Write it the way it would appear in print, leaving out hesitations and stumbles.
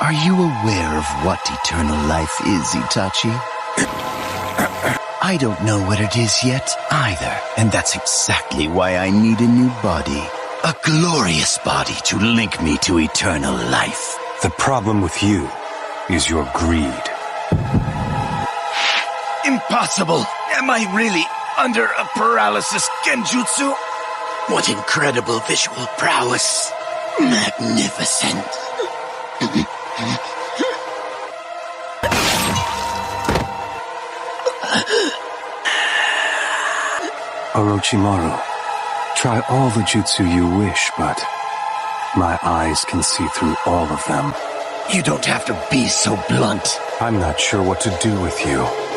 Are you aware of what eternal life is, Itachi? I don't know what it is yet, either. And that's exactly why I need a new body. A glorious body to link me to eternal life. The problem with you is your greed. Impossible! Am I really under a paralysis genjutsu? What incredible visual prowess. Magnificent. Orochimaru, try all the jutsu you wish, but my eyes can see through all of them. You don't have to be so blunt. I'm not sure what to do with you.